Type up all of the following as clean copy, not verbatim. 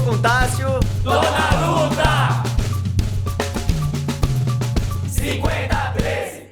com Tássio. Tô na luta! 50-13.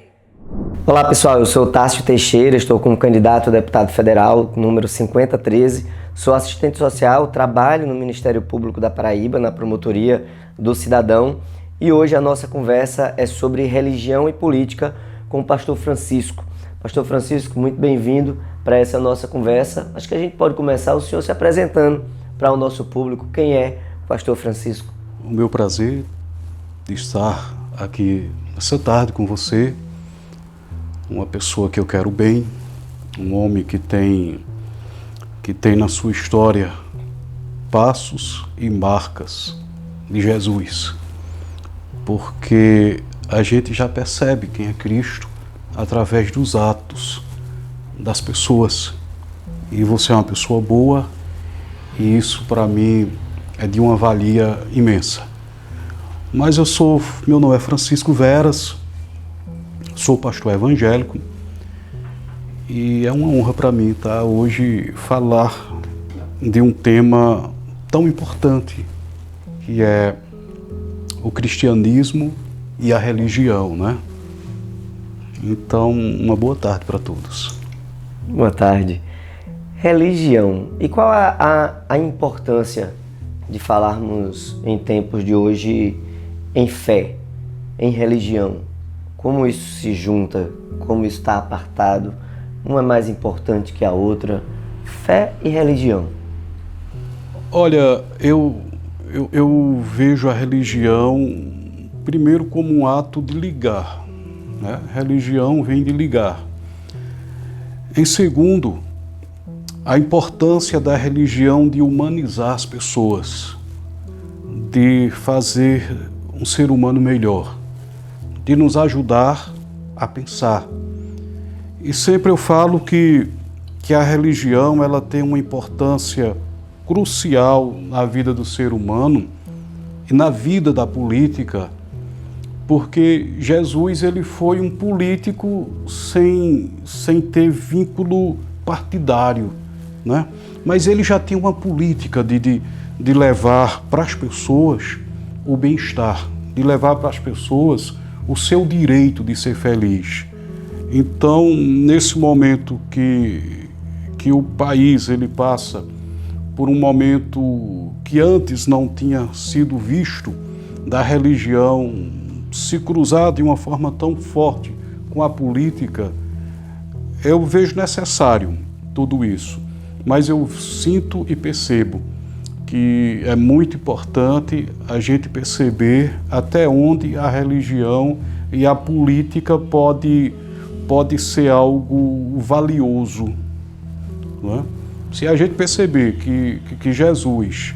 Olá pessoal, eu sou Tássio Teixeira, estou como candidato a deputado federal, número 5013. Sou assistente social, trabalho no Ministério Público da Paraíba, na promotoria do cidadão. E hoje a nossa conversa é sobre religião e política com o pastor Francisco. Pastor Francisco, muito bem-vindo para essa nossa conversa. Acho que a gente pode começar o senhor se apresentando para o nosso público. Quem é o pastor Francisco? O meu prazer de estar aqui nessa tarde com você, uma pessoa que eu quero bem, um homem que tem na sua história passos e marcas de Jesus, porque a gente já percebe quem é Cristo através dos atos das pessoas, e você é uma pessoa boa, e isso para mim é de uma valia imensa. Mas meu nome é Francisco Veras, sou pastor evangélico, e é uma honra para mim estar hoje falar de um tema tão importante, que é o cristianismo e a religião, né? Então, uma boa tarde para todos. Boa tarde. Religião. E qual a importância de falarmos em tempos de hoje em fé, em religião? Como isso se junta? Como isso está apartado? Uma é mais importante que a outra. Fé e religião. Olha, eu vejo a religião primeiro como um ato de ligar, né? Religião vem de ligar. Em segundo, a importância da religião de humanizar as pessoas, de fazer um ser humano melhor, de nos ajudar a pensar. E sempre eu falo que a religião ela tem uma importância crucial na vida do ser humano e na vida da política, porque Jesus ele foi um político sem ter vínculo partidário, né? Mas ele já tinha uma política de levar para as pessoas o bem-estar, de levar para as pessoas o seu direito de ser feliz. Então, nesse momento que o país ele passa por um momento que antes não tinha sido visto, da religião se cruzar de uma forma tão forte com a política, eu vejo necessário tudo isso. Mas eu sinto e percebo que é muito importante a gente perceber até onde a religião e a política pode ser algo valioso, não é? Se a gente perceber que Jesus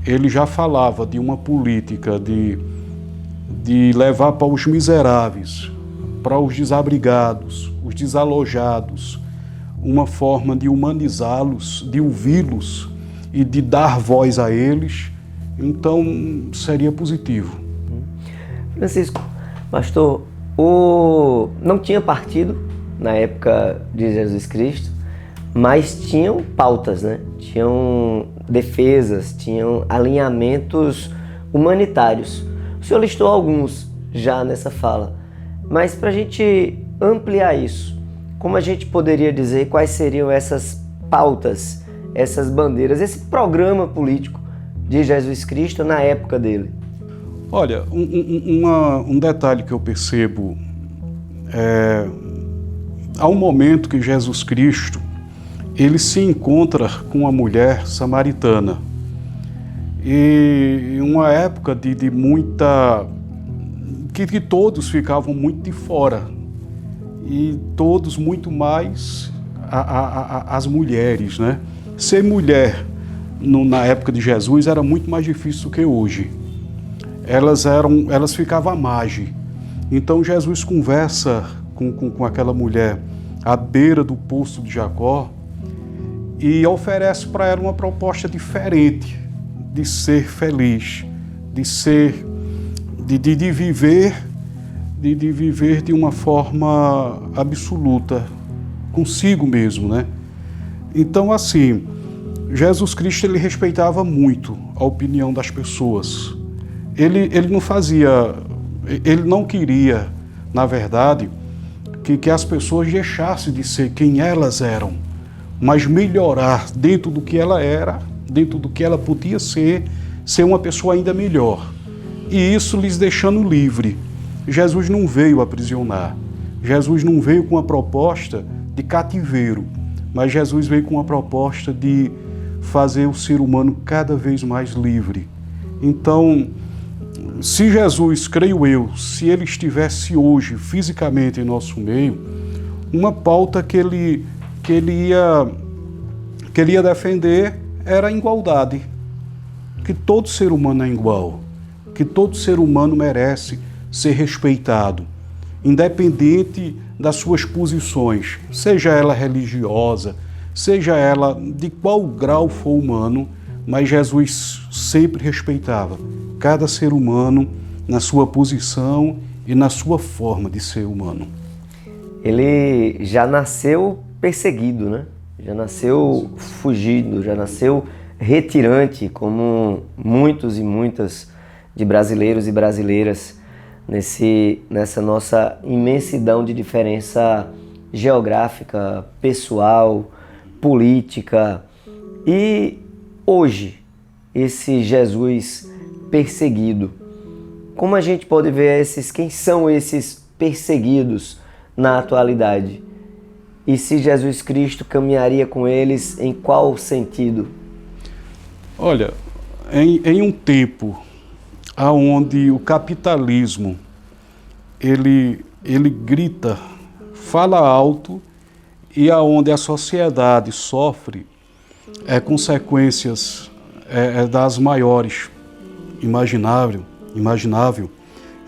ele já falava de uma política de levar para os miseráveis, para os desabrigados, os desalojados, uma forma de humanizá-los, de ouvi-los e de dar voz a eles, então seria positivo. Francisco, pastor, não tinha partido na época de Jesus Cristo, mas tinham pautas, né? Tinham defesas, tinham alinhamentos humanitários. O senhor listou alguns já nessa fala, mas para a gente ampliar isso, como a gente poderia dizer quais seriam essas pautas, essas bandeiras, esse programa político de Jesus Cristo na época dele? Olha, um detalhe que eu percebo há um momento que Jesus Cristo ele se encontra com uma mulher samaritana. E em uma época de muita... que todos ficavam muito de fora. E todos muito mais as mulheres, né? Ser mulher na época de Jesus era muito mais difícil do que hoje. Elas ficavam à margem. Então Jesus conversa com aquela mulher à beira do poço de Jacó e oferece para ela uma proposta diferente de ser feliz, de viver de uma forma absoluta, consigo mesmo, né? Então, assim, Jesus Cristo ele respeitava muito a opinião das pessoas. Ele não queria, na verdade, que as pessoas deixassem de ser quem elas eram, mas melhorar dentro do que ela era, dentro do que ela podia ser uma pessoa ainda melhor. E isso lhes deixando livre. Jesus não veio aprisionar. Jesus não veio com uma proposta de cativeiro, mas Jesus veio com uma proposta de fazer o ser humano cada vez mais livre. Então, se Jesus, creio eu, se ele estivesse hoje fisicamente em nosso meio, uma pauta que ele ia defender era a igualdade, que todo ser humano é igual, que todo ser humano merece ser respeitado, independente das suas posições, seja ela religiosa, seja ela de qual grau for humano, mas Jesus sempre respeitava cada ser humano na sua posição e na sua forma de ser humano. Ele já nasceu perseguido, né? Já nasceu fugido, já nasceu retirante, como muitos e muitas de brasileiros e brasileiras nessa nossa imensidão de diferença geográfica, pessoal, política. E hoje, esse Jesus perseguido, como a gente pode ver quem são esses perseguidos na atualidade? E se Jesus Cristo caminharia com eles, em qual sentido? Olha, em um tempo onde o capitalismo ele grita, fala alto, e aonde a sociedade sofre consequências das maiores imaginável.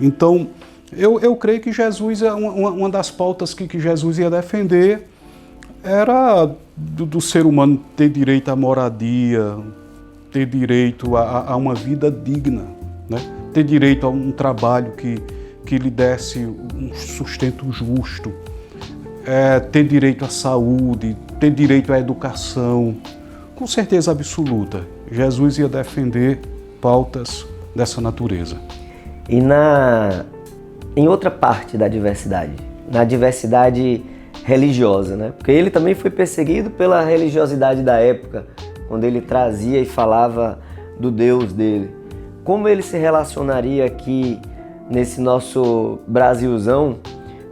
Então, eu creio que Jesus, uma das pautas que Jesus ia defender era do ser humano ter direito à moradia, ter direito a uma vida digna, né? Ter direito a um trabalho que lhe desse um sustento justo, ter direito à saúde, ter direito à educação. Com certeza absoluta, Jesus ia defender pautas dessa natureza. E em outra parte da diversidade, na diversidade religiosa, né? Porque ele também foi perseguido pela religiosidade da época, quando ele trazia e falava do Deus dele. Como ele se relacionaria aqui nesse nosso Brasilzão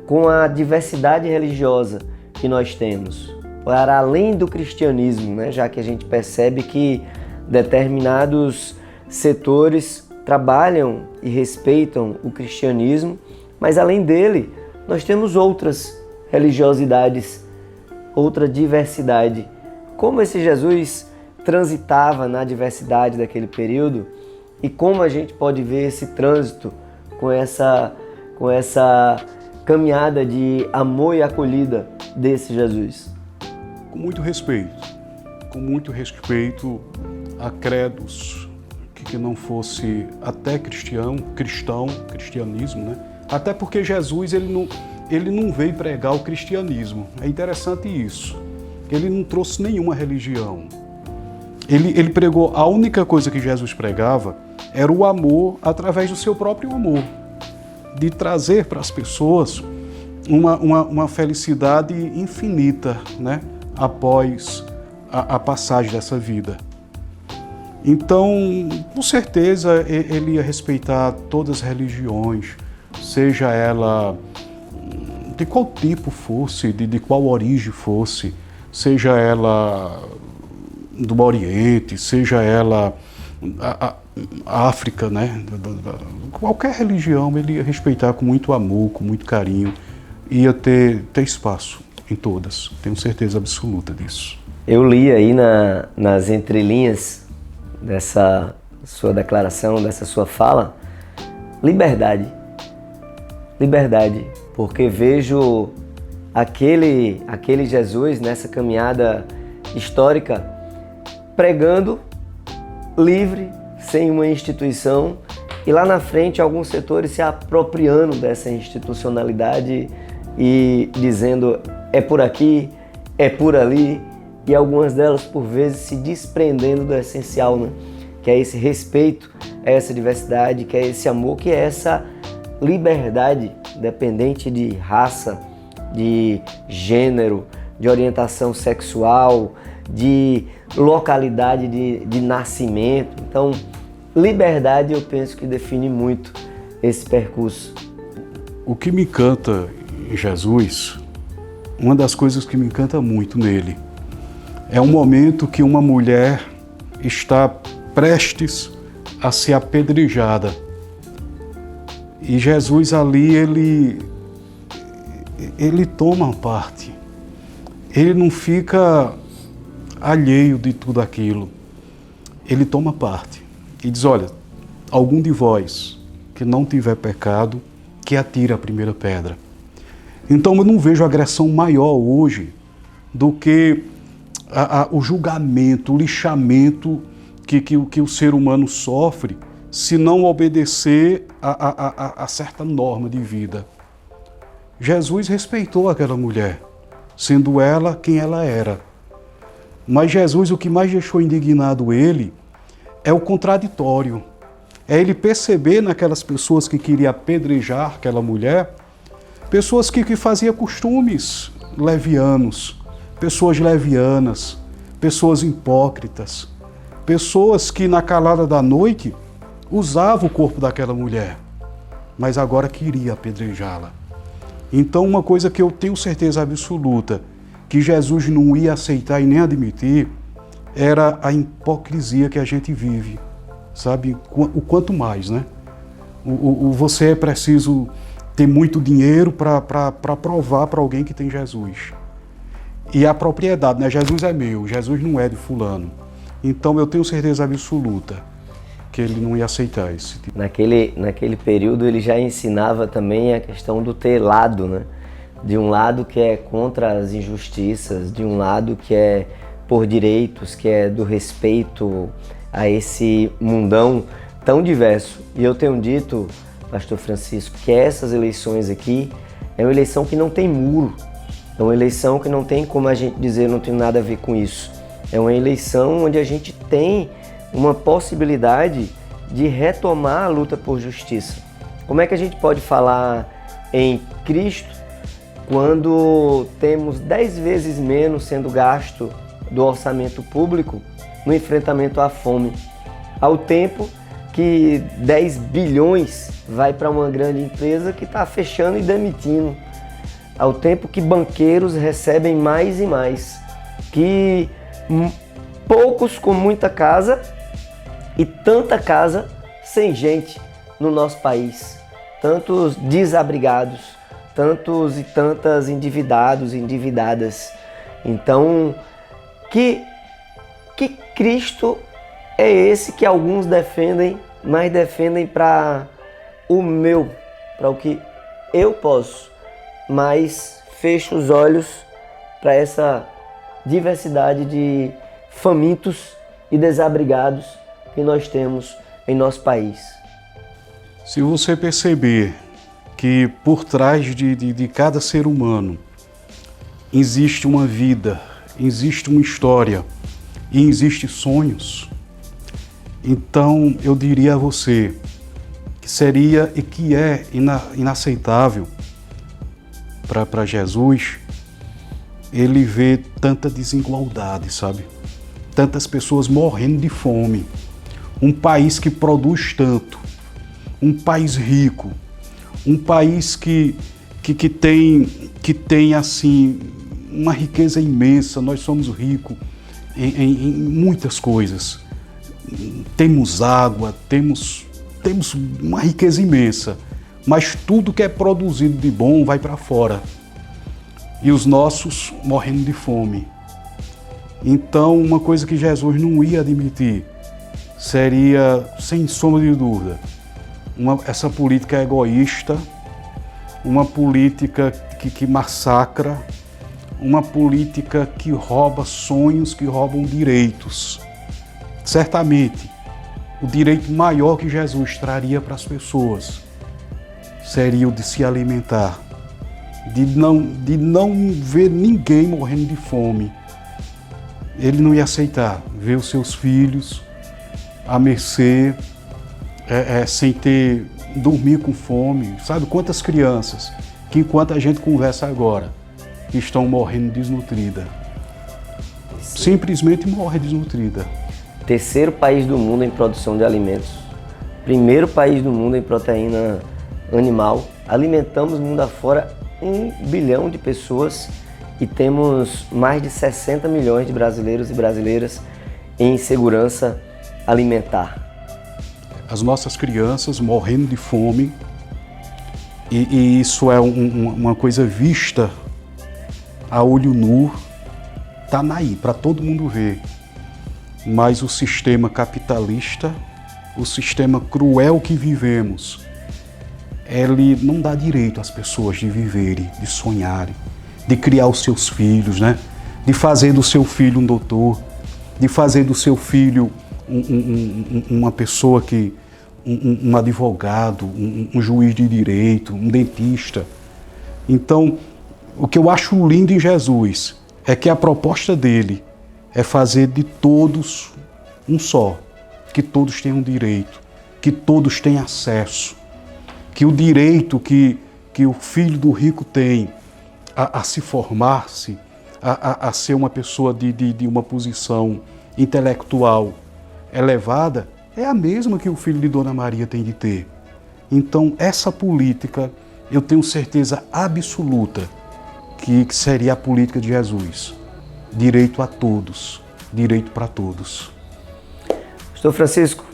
com a diversidade religiosa que nós temos, para além do cristianismo, né? Já que a gente percebe que determinados setores trabalham e respeitam o cristianismo, mas além dele, nós temos outras religiosidades, outra diversidade. Como esse Jesus transitava na diversidade daquele período e como a gente pode ver esse trânsito com essa caminhada de amor e acolhida desse Jesus? Com muito respeito a credos que não fosse até cristianismo, né? Até porque Jesus ele não veio pregar o cristianismo. É interessante isso. Ele não trouxe nenhuma religião. Ele pregou, a única coisa que Jesus pregava era o amor através do seu próprio amor, de trazer para as pessoas uma felicidade infinita, né? Após a passagem dessa vida. Então, com certeza, ele ia respeitar todas as religiões, seja ela de qual tipo fosse, de qual origem fosse, seja ela do Oriente, seja ela a África, né? Qualquer religião ele ia respeitar com muito amor, com muito carinho, ia ter espaço em todas, tenho certeza absoluta disso. Eu li aí nas entrelinhas dessa sua declaração, dessa sua fala, liberdade, porque vejo aquele Jesus nessa caminhada histórica pregando livre, sem uma instituição, e lá na frente alguns setores se apropriando dessa institucionalidade e dizendo é por aqui, é por ali, e algumas delas por vezes se desprendendo do essencial, né? Que é esse respeito, é essa diversidade, que é esse amor, que é essa liberdade, independente de raça, de gênero, de orientação sexual, de localidade de nascimento. Então, liberdade eu penso que define muito esse percurso. O que me encanta em Jesus, uma das coisas que me encanta muito nele, é um momento que uma mulher está prestes a ser apedrejada. E Jesus ali, ele toma parte. Ele não fica alheio de tudo aquilo. Ele toma parte e diz, olha, algum de vós que não tiver pecado, que atire a primeira pedra. Então eu não vejo agressão maior hoje do que o julgamento, o lixamento que o ser humano sofre se não obedecer a certa norma de vida. Jesus respeitou aquela mulher, sendo ela quem ela era. Mas Jesus, o que mais deixou indignado ele, é o contraditório. É ele perceber naquelas pessoas que queriam apedrejar aquela mulher, pessoas que faziam costumes levianos, pessoas levianas, pessoas hipócritas, pessoas que na calada da noite usavam o corpo daquela mulher, mas agora queria apedrejá-la. Então uma coisa que eu tenho certeza absoluta, que Jesus não ia aceitar e nem admitir, era a hipocrisia que a gente vive, sabe? O quanto mais, né? Você é preciso ter muito dinheiro para provar para alguém que tem Jesus. E a propriedade, né? Jesus é meu, Jesus não é de fulano. Então eu tenho certeza absoluta que ele não ia aceitar esse tipo. Naquele período ele já ensinava também a questão do ter lado, né? De um lado que é contra as injustiças, de um lado que é por direitos, que é do respeito a esse mundão tão diverso. E eu tenho dito, Pastor Francisco, que essas eleições aqui é uma eleição que não tem muro, é uma eleição que não tem como a gente dizer não tem nada a ver com isso. É uma eleição onde a gente tem uma possibilidade de retomar a luta por justiça. Como é que a gente pode falar em Cristo quando temos 10 vezes menos sendo gasto do orçamento público no enfrentamento à fome, ao tempo que 10 bilhões vai para uma grande empresa que está fechando e demitindo, ao tempo que banqueiros recebem mais e mais, que poucos com muita casa e tanta casa sem gente no nosso país, tantos desabrigados, tantos e tantas endividados e endividadas. Então, que Cristo é esse que alguns defendem, mas defendem para o meu, para o que eu posso, mas fecho os olhos para essa diversidade de famintos e desabrigados que nós temos em nosso país. Se você perceber que por trás de cada ser humano existe uma vida, existe uma história e existem sonhos, então eu diria a você que seria e que é inaceitável para Jesus ele ver tanta desigualdade, sabe? Tantas pessoas morrendo de fome, um país que produz tanto, um país rico, um país que tem assim uma riqueza imensa. Nós somos ricos em muitas coisas. Temos água, temos uma riqueza imensa, mas tudo que é produzido de bom vai para fora. E os nossos morrendo de fome. Então, uma coisa que Jesus não ia admitir seria, sem sombra de dúvida, essa política egoísta, uma política que massacra, uma política que rouba sonhos, que roubam direitos. Certamente, o direito maior que Jesus traria para as pessoas seria o de se alimentar, de não ver ninguém morrendo de fome. ele não ia aceitar ver os seus filhos à mercê, sem dormir com fome. Sabe quantas crianças que, enquanto a gente conversa agora, estão morrendo desnutrida? Simplesmente morre desnutrida. Terceiro país do mundo em produção de alimentos. Primeiro país do mundo em proteína animal. Alimentamos o mundo afora 1 bilhão de pessoas e temos mais de 60 milhões de brasileiros e brasileiras em segurança alimentar. As nossas crianças morrendo de fome, e isso é uma coisa vista a olho nu, está aí para todo mundo ver. Mas o sistema capitalista, o sistema cruel que vivemos, ele não dá direito às pessoas de viverem, de sonharem, de criar os seus filhos, né? De fazer do seu filho um doutor, de fazer do seu filho uma pessoa que, um advogado, um juiz de direito, um dentista. Então, o que eu acho lindo em Jesus é que a proposta dele é fazer de todos um só, que todos tenham direito, que todos tenham acesso, que o direito que o filho do rico tem a se formar-se, a ser uma pessoa de uma posição intelectual elevada, é a mesma que o filho de Dona Maria tem de ter. Então, essa política, eu tenho certeza absoluta que seria a política de Jesus. Direito a todos, direito para todos. Pastor Francisco,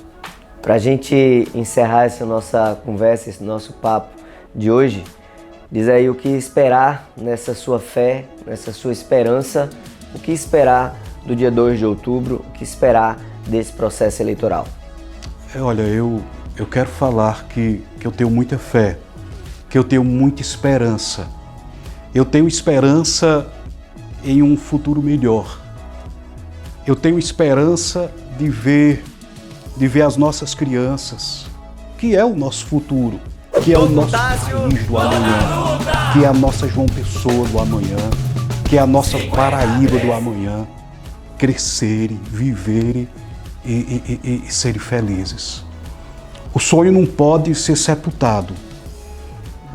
para a gente encerrar essa nossa conversa, esse nosso papo de hoje, diz aí o que esperar nessa sua fé, nessa sua esperança, o que esperar do dia 2 de outubro, o que esperar desse processo eleitoral. Olha, eu quero falar que eu tenho muita fé, que eu tenho muita esperança. Eu tenho esperança em um futuro melhor. Eu tenho esperança de ver as nossas crianças, que é o nosso futuro, que é o nosso país do amanhã, que é a nossa João Pessoa do amanhã, que é a nossa Paraíba do amanhã, crescerem, viverem e serem felizes. O sonho não pode ser sepultado.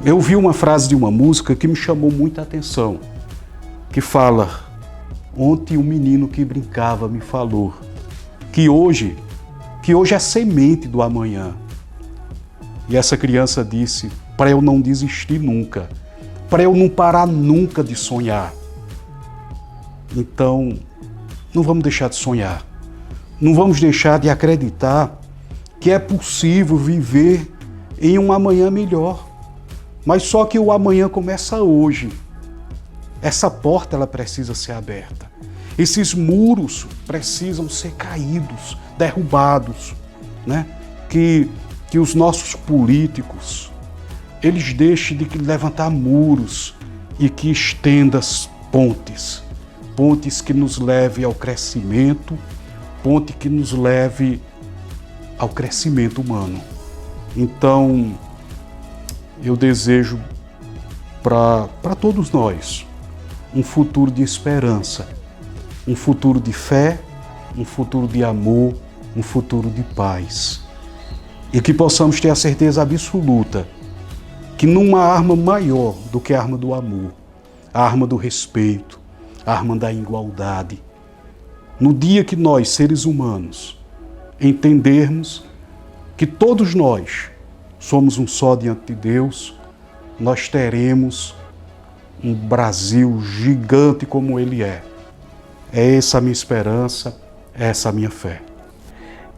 Eu vi uma frase de uma música que me chamou muita atenção, que fala: ontem um menino que brincava me falou que hoje é semente do amanhã. E essa criança disse: para eu não desistir nunca, para eu não parar nunca de sonhar. Então, não vamos deixar de sonhar, não vamos deixar de acreditar que é possível viver em um amanhã melhor. Mas só que o amanhã começa hoje. Essa porta ela precisa ser aberta. Esses muros precisam ser caídos, derrubados, né? Que os nossos políticos, eles deixem de levantar muros e que estendam pontes. Pontes que nos levem ao crescimento, ponte que nos leve ao crescimento humano. Então, eu desejo para todos nós um futuro de esperança, um futuro de fé, um futuro de amor, um futuro de paz. E que possamos ter a certeza absoluta que não há arma maior do que a arma do amor, a arma do respeito, a arma da igualdade. No dia que nós, seres humanos, entendermos que todos nós somos um só diante de Deus, nós teremos um Brasil gigante como ele é. É essa a minha esperança, é essa a minha fé.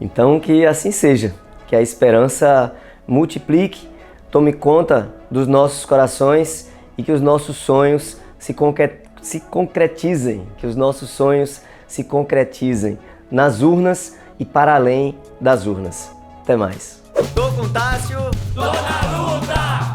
Então que assim seja, que a esperança multiplique, tome conta dos nossos corações e que os nossos sonhos se concretizem, que os nossos sonhos se concretizem nas urnas e para além das urnas. Até mais. Tô com Tássio, tô na luta!